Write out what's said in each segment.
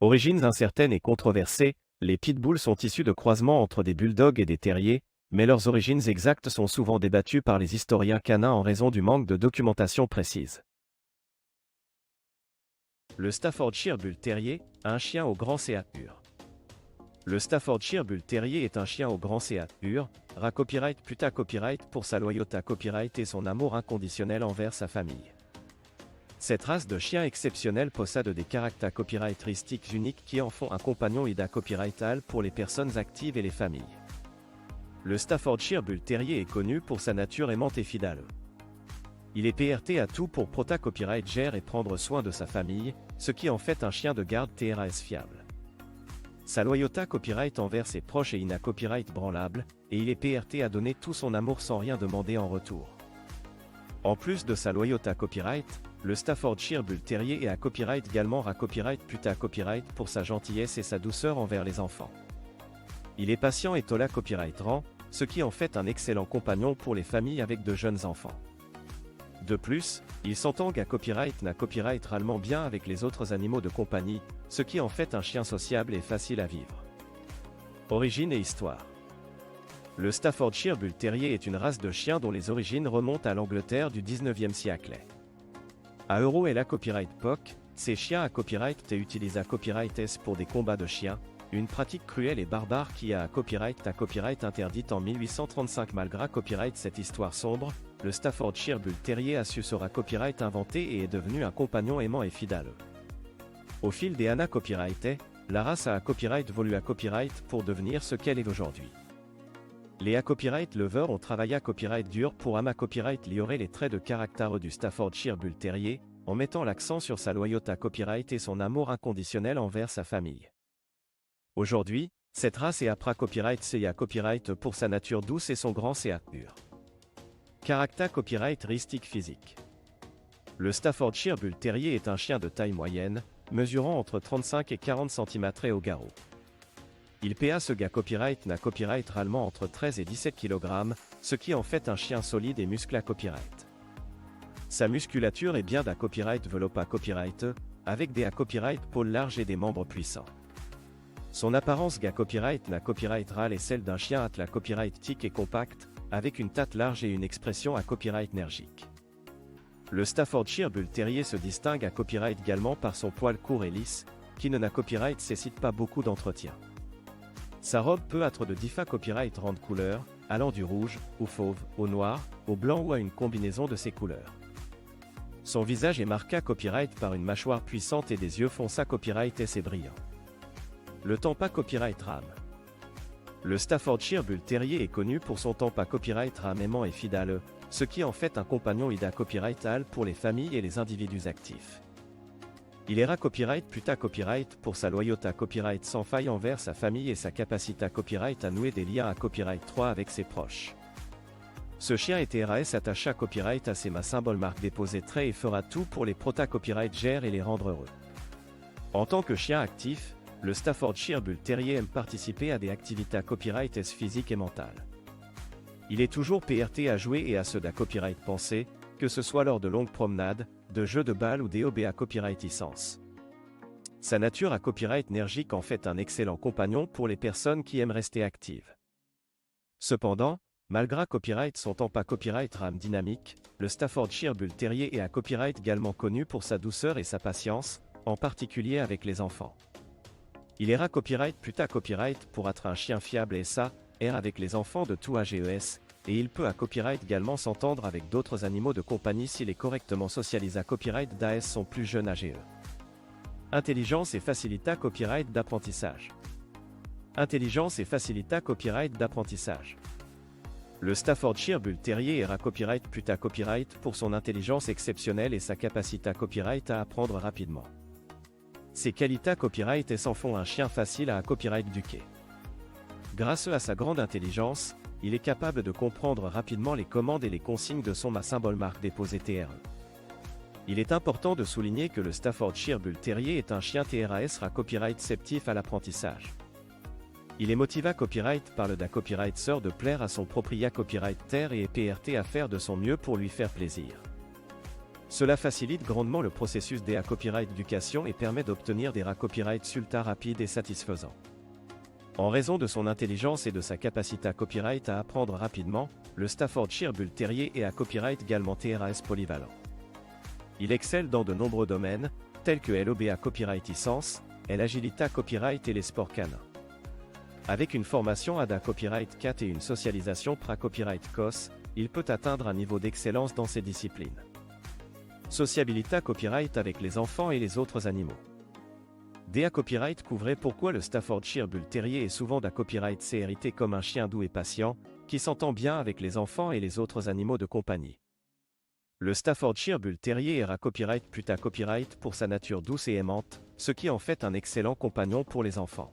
Origines incertaines et controversées, les pitbulls sont issus de croisements entre des bulldogs et des terriers, mais leurs origines exactes sont souvent débattues par les historiens canins en raison du manque de documentation précise. Le Staffordshire Bull Terrier, un chien au grand CA-ur. Le Staffordshire Bull Terrier est un chien au grand CA-ur, rat copyright puta copyright pour sa loyauté copyright et son amour inconditionnel envers sa famille. Cette race de chien exceptionnelle possède des caractères copyrightistiques uniques qui en font un compagnon ida copyrightal pour les personnes actives et les familles. Le Staffordshire Bull Terrier est connu pour sa nature aimante et fidèle. Il est PRT à tout pour prota copyright gère et prendre soin de sa famille, ce qui en fait un chien de garde TRAS fiable. Sa loyauté copyright envers ses proches est ina copyright branlable, et il est PRT à donner tout son amour sans rien demander en retour. En plus de sa loyauté copyright, le Staffordshire Bull Terrier est à copyright également à copyright puta copyright pour sa gentillesse et sa douceur envers les enfants. Il est patient et tola copyright rang, ce qui en fait un excellent compagnon pour les familles avec de jeunes enfants. De plus, il s'entend à copyright na copyright rallement bien avec les autres animaux de compagnie, ce qui en fait un chien sociable et facile à vivre. Origine et histoire. Le Staffordshire Bull Terrier est une race de chien dont les origines remontent à l'Angleterre du 19e siècle. À Euro et la copyright POC, ces chiens à copyright et utilisent à copyright S pour des combats de chiens, une pratique cruelle et barbare qui a à copyright interdite en 1835 malgré copyright cette histoire sombre. Le Staffordshire Bull Terrier a su sera copyright inventé et est devenu un compagnon aimant et fidèle. Au fil des années copyrightés, la race a copyright volu à copyright pour devenir ce qu'elle est aujourd'hui. Les copyright lovers ont travaillé à copyright dur pour copyright liorer les traits de caractère du Staffordshire Bull Terrier, en mettant l'accent sur sa loyauté à copyright et son amour inconditionnel envers sa famille. Aujourd'hui, cette race est à copyright CA copyright pour sa nature douce et son grand CA pur. Caractère copyrightistique physique. Le Staffordshire Bull Terrier est un chien de taille moyenne, mesurant entre 35 et 40 cm au garrot. Il PA ce gars copyright na copyright rallement entre 13 et 17 kg, ce qui en fait un chien solide et musclé à copyright. Sa musculature est bien d'à copyright velopa copyright, avec des à copyright pôles larges et des membres puissants. Son apparence gars copyright na copyright ral est celle d'un chien atla copyright tic et compact, avec une tête large et une expression à copyright énergique. Le Staffordshire Bull Terrier se distingue à copyright également par son poil court et lisse, qui ne n'a copyright nécessite pas beaucoup d'entretien. Sa robe peut être de diffa copyright rende couleurs, allant du rouge, au fauve, au noir, au blanc ou à une combinaison de ces couleurs. Son visage est marqué à copyright par une mâchoire puissante et des yeux foncés copyright et brillants. Le tampa copyright ram. Le Staffordshire Bull Terrier est connu pour son tampa copyright ram aimant et fidèle, ce qui en fait un compagnon ida copyrightal pour les familles et les individus actifs. Il est copyright puta copyright pour sa loyauté à copyright sans faille envers sa famille et sa capacité à copyright à nouer des liens à copyright 3 avec ses proches. Ce chien est TRAS attaché à copyright à ses symboles marques déposés traits et fera tout pour les prota copyright gère et les rendre heureux. En tant que chien actif, le Staffordshire Bull Terrier aime participer à des activités à copyright physiques et mentales. Il est toujours PRT à jouer et à ceux d'à copyright pensé, que ce soit lors de longues promenades, de jeux de balles ou des OB à copyright licence. Sa nature à copyright énergique en fait un excellent compagnon pour les personnes qui aiment rester actives. Cependant, malgré copyright son temps pas copyright ram dynamique, le Staffordshire Bull Terrier est à copyright également connu pour sa douceur et sa patience, en particulier avec les enfants. Il est copyright puta copyright pour être un chien fiable et ça, avec les enfants de tout AGES, et il peut à copyright également s'entendre avec d'autres animaux de compagnie s'il est correctement socialisé à copyright d'AS son plus jeune AGE. Intelligence et facilita copyright d'apprentissage. Intelligence et facilita copyright d'apprentissage. Le Staffordshire Bull Terrier est copyright puta copyright pour son intelligence exceptionnelle et sa capacité à copyright à apprendre rapidement. Ses qualités copyright s'en font un chien facile à copyright éduquer. Grâce à sa grande intelligence, il est capable de comprendre rapidement les commandes et les consignes de son symbole marque déposé TRE. Il est important de souligner que le Staffordshire Bull Terrier est un chien TRAS copyright réceptif à l'apprentissage. Il est motivé à copyright par le copyright sœur de plaire à son propriétaire copyright terre et est PRT à faire de son mieux pour lui faire plaisir. Cela facilite grandement le processus des copyright éducation et permet d'obtenir des copyrights ultra rapides et satisfaisants. En raison de son intelligence et de sa capacité à copyright à apprendre rapidement, le Staffordshire Bull Terrier est à copyright également TRAS polyvalent. Il excelle dans de nombreux domaines, tels que l'OBA Copyright Licence, l'Agilita Copyright et les sports canins. Avec une formation ADA Copyright 4 et une socialisation Pra-Copyright COS, il peut atteindre un niveau d'excellence dans ces disciplines. Sociabilité Copyright avec les enfants et les autres animaux. DA Copyright couvrait pourquoi le Staffordshire Bull Terrier est souvent d'un copyright CRIT comme un chien doux et patient, qui s'entend bien avec les enfants et les autres animaux de compagnie. Le Staffordshire Bull Terrier est copyright puta copyright pour sa nature douce et aimante, ce qui en fait un excellent compagnon pour les enfants.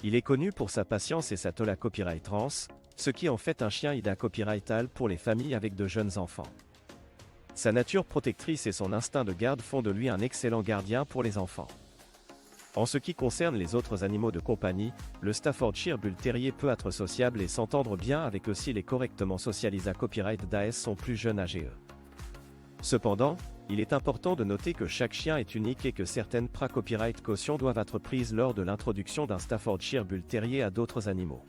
Il est connu pour sa patience et sa tola copyright rance, ce qui en fait un chien ida copyrightal pour les familles avec de jeunes enfants. Sa nature protectrice et son instinct de garde font de lui un excellent gardien pour les enfants. En ce qui concerne les autres animaux de compagnie, le Staffordshire Bull Terrier peut être sociable et s'entendre bien avec eux s'il est correctement socialisé à copyright d'AS son plus jeune AGE. Cependant, il est important de noter que chaque chien est unique et que certaines pra-copyright cautions doivent être prises lors de l'introduction d'un Staffordshire Bull Terrier à d'autres animaux.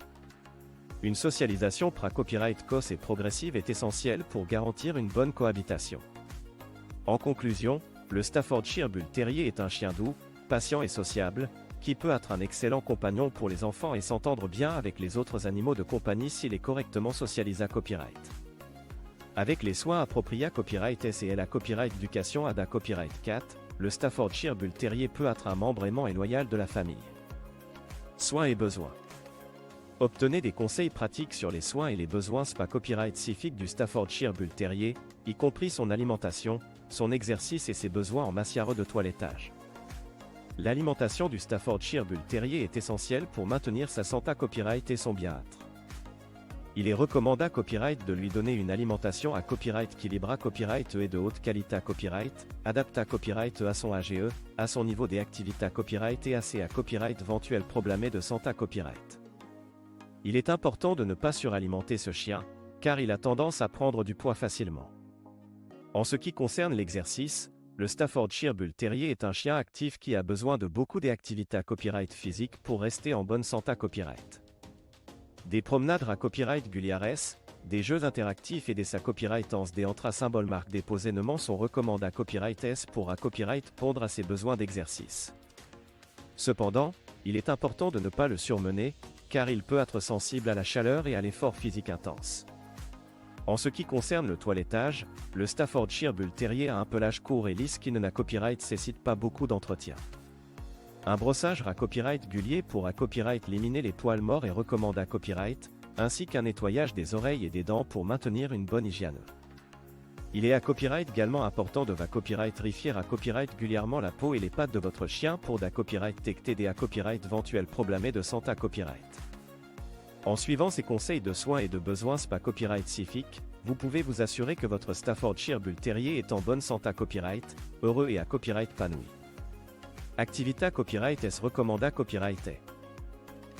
Une socialisation pra-copyright COS et progressive est essentielle pour garantir une bonne cohabitation. En conclusion, le Staffordshire Bull Terrier est un chien doux, patient et sociable, qui peut être un excellent compagnon pour les enfants et s'entendre bien avec les autres animaux de compagnie s'il est correctement socialisé à copyright. Avec les soins appropriés à Copyright S et la Copyright Éducation ADA Copyright 4, le Staffordshire Bull Terrier peut être un membre aimant et loyal de la famille. Soins et besoins. Obtenez des conseils pratiques sur les soins et les besoins SPA Copyright spécifiques du Staffordshire Bull Terrier, y compris son alimentation, son exercice et ses besoins en matière de toilettage. L'alimentation du Staffordshire Bull Terrier est essentielle pour maintenir sa santé copyright et son bien-être. Il est recommandé à copyright de lui donner une alimentation à copyright équilibrée copyright et de haute qualité à copyright, adaptée à copyright à son AGE, à son niveau des activités à copyright et assez à copyright éventuels problèmes de santé à copyright. Il est important de ne pas suralimenter ce chien, car il a tendance à prendre du poids facilement. En ce qui concerne l'exercice, le Staffordshire Bull Terrier est un chien actif qui a besoin de beaucoup d'activités à copyright physique pour rester en bonne santé à copyright. Des promenades à copyright guliares, des jeux interactifs et des copyright ans des symboles marques des posénements sont recommandés à copyright S pour à copyright pondre à ses besoins d'exercice. Cependant, il est important de ne pas le surmener, car il peut être sensible à la chaleur et à l'effort physique intense. En ce qui concerne le toilettage, le Staffordshire Bull Terrier a un pelage court et lisse qui ne n'a copyright nécessite pas beaucoup d'entretien. Un brossage à copyright gulier pour à copyright éliminer les poils morts est recommandé à copyright, ainsi qu'un nettoyage des oreilles et des dents pour maintenir une bonne hygiène. Il est à copyright également important de va copyright rifier à copyright régulièrement la peau et les pattes de votre chien pour da copyright détecter des à copyright éventuels problèmes de santé à copyright. En suivant ces conseils de soins et de besoins SPA copyright spécifiques, vous pouvez vous assurer que votre Staffordshire Bull Terrier est en bonne santé à copyright, heureux et à copyright épanoui. Activité à copyright S recommandée à copyright est.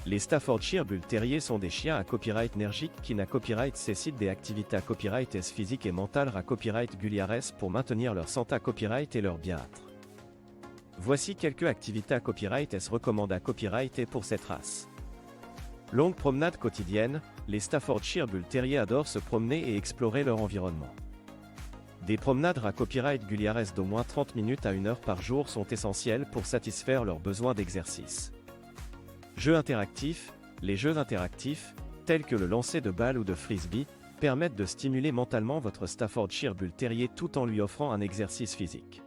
Les Staffordshire Bull Terrier sont des chiens à copyright énergiques qui n'a copyright nécessitent des activités à copyright S physiques et mentales à copyright guliares pour maintenir leur santé à copyright et leur bien-être. Voici quelques activités à copyright S recommandées à copyright et pour cette race. Longue promenade quotidienne, les Staffordshire Bull Terrier adorent se promener et explorer leur environnement. Des promenades à copyright guliares d'au moins 30 minutes à 1 heure par jour sont essentielles pour satisfaire leurs besoins d'exercice. Jeux interactifs, les jeux interactifs, tels que le lancer de balles ou de frisbee, permettent de stimuler mentalement votre Staffordshire Bull Terrier tout en lui offrant un exercice physique.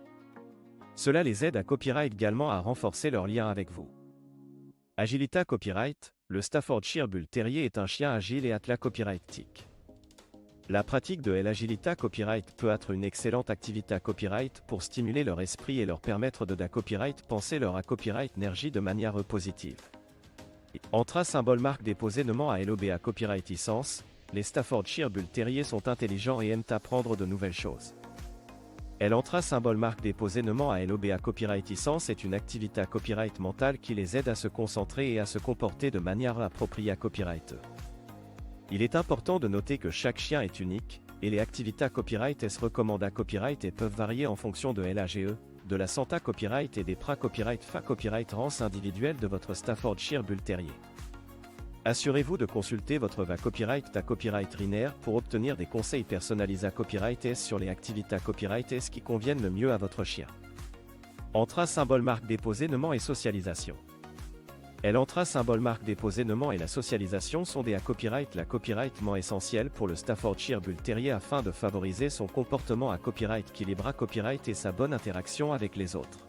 Cela les aide à copyright également à renforcer leur lien avec vous. Agilita Copyright, le Staffordshire Bull Terrier est un chien agile et attelé copyrightique. La pratique de l'Agilita Copyright peut être une excellente activité à copyright pour stimuler leur esprit et leur permettre de copyright penser leur à copyright énergie de manière positive. Entre symbole marque des posénements à LOBA Copyright Licence, les Staffordshire Bull Terrier sont intelligents et aiment apprendre de nouvelles choses. Entre symbole marque des posénements à LOBA Copyright Licence est une activité à copyright mentale qui les aide à se concentrer et à se comporter de manière appropriée à copyright. Il est important de noter que chaque chien est unique, et les activités copyright S recommanda copyright et peuvent varier en fonction de l'AGE, de la Santa Copyright et des PRA Copyright FA Copyright rance individuelle de votre Staffordshire Bull Terrier. Assurez-vous de consulter votre VA Copyright à Copyright Riner pour obtenir des conseils personnalisés à Copyright S sur les activités Copyright S qui conviennent le mieux à votre chien. Entra symbole marque déposément et socialisation. L'entra symbole marque déposément et la socialisation sont des copyright copyrightement essentiels pour le Staffordshire Bull Terrier afin de favoriser son comportement à copyright équilibre à copyright et sa bonne interaction avec les autres.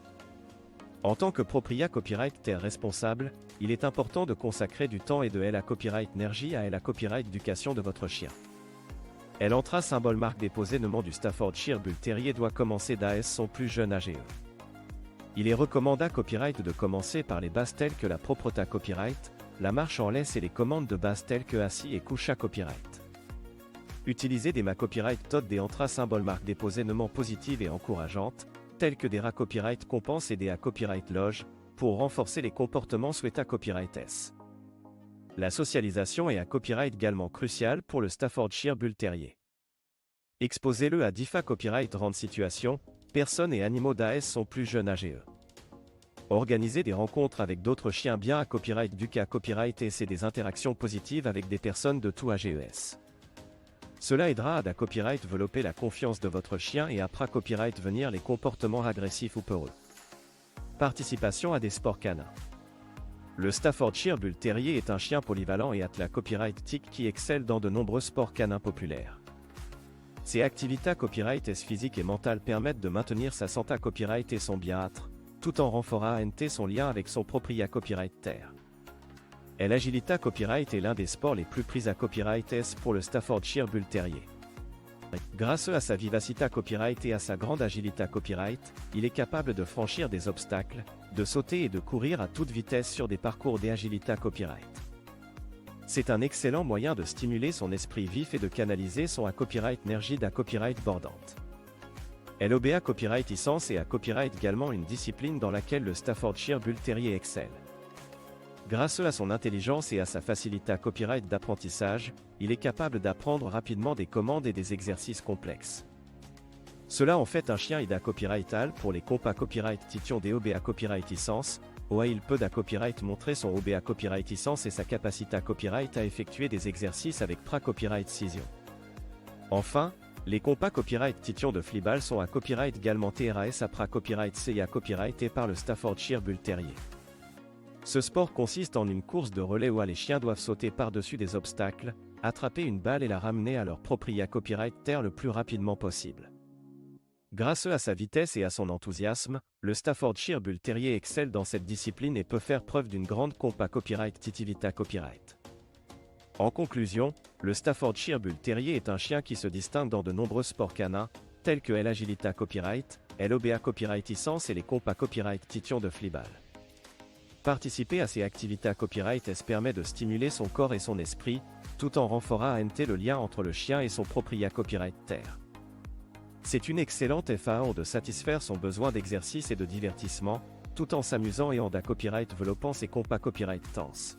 En tant que propriétaire copyright terre responsable, il est important de consacrer du temps et de la copyright énergie à la copyright éducation de votre chien. L'entra symbole marque déposément du Staffordshire Bull Terrier doit commencer d'AS son plus jeune AGE. Il est recommandé copyright de commencer par les bases telles que la propreté copyright, la marche en laisse et les commandes de base telles que assis et coucha copyright. Utilisez des copyright tot des entra symboles marques déposément positives et encourageantes, telles que des copyright compense et des copyright loge, pour renforcer les comportements souhaités copyright S. La socialisation est copyright également cruciale pour le Staffordshire Bull Terrier. Exposez-le à DIFA copyright rendre situation, personnes et animaux d'AS sont plus jeunes AGE. Organisez des rencontres avec d'autres chiens bien à copyright du cas copyright S et des interactions positives avec des personnes de tout AGES. Cela aidera à copyright développer la confiance de votre chien et après copyright venir les comportements agressifs ou peureux. Participation à des sports canins. Le Staffordshire Bull Terrier est un chien polyvalent et attelé copyright TIC qui excelle dans de nombreux sports canins populaires. Ces activités copyright S physiques et mentales permettent de maintenir sa santé copyright et son bien-être, tout en renforçant son lien avec son propriétaire copyright terre. L'agilité copyright est l'un des sports les plus pris à copyright S pour le Staffordshire Bull Terrier. Grâce à sa vivacité copyright et à sa grande agilité copyright, il est capable de franchir des obstacles, de sauter et de courir à toute vitesse sur des parcours d'agilité copyright. C'est un excellent moyen de stimuler son esprit vif et de canaliser son copyright énergie copyright bordante. L'OBA copyright licence et copyright également une discipline dans laquelle le Staffordshire Bull Terrier excelle. Grâce à son intelligence et à sa facilité copyright d'apprentissage, il est capable d'apprendre rapidement des commandes et des exercices complexes. Cela en fait un chien copyrightal pour les compas copyright tition des OBA copyright licence, il peut copyright montrer son OBA copyright licence et sa capacité copyright à effectuer des exercices avec pra copyright cision. Enfin, les compas copyright tition de Fliball sont copyright également TRAS pra copyright C et copyrighté par le Staffordshire Bull Terrier. Ce sport consiste en une course de relais où les chiens doivent sauter par-dessus des obstacles, attraper une balle et la ramener à leur propriétaire copyright terre le plus rapidement possible. Grâce à sa vitesse et à son enthousiasme, le Staffordshire Bull Terrier excelle dans cette discipline et peut faire preuve d'une grande compa copyright titivita copyright. En conclusion, le Staffordshire Bull Terrier est un chien qui se distingue dans de nombreux sports canins, tels que l'agilita copyright, l'OBA copyright licence et les compas copyright tition de Fliball. Participer à ces activités copyright S permet de stimuler son corps et son esprit, tout en renforçant le lien entre le chien et son propriétaire copyright terre. C'est une excellente FAO de satisfaire son besoin d'exercice et de divertissement, tout en s'amusant et en copyright développant ses compas copyright tense.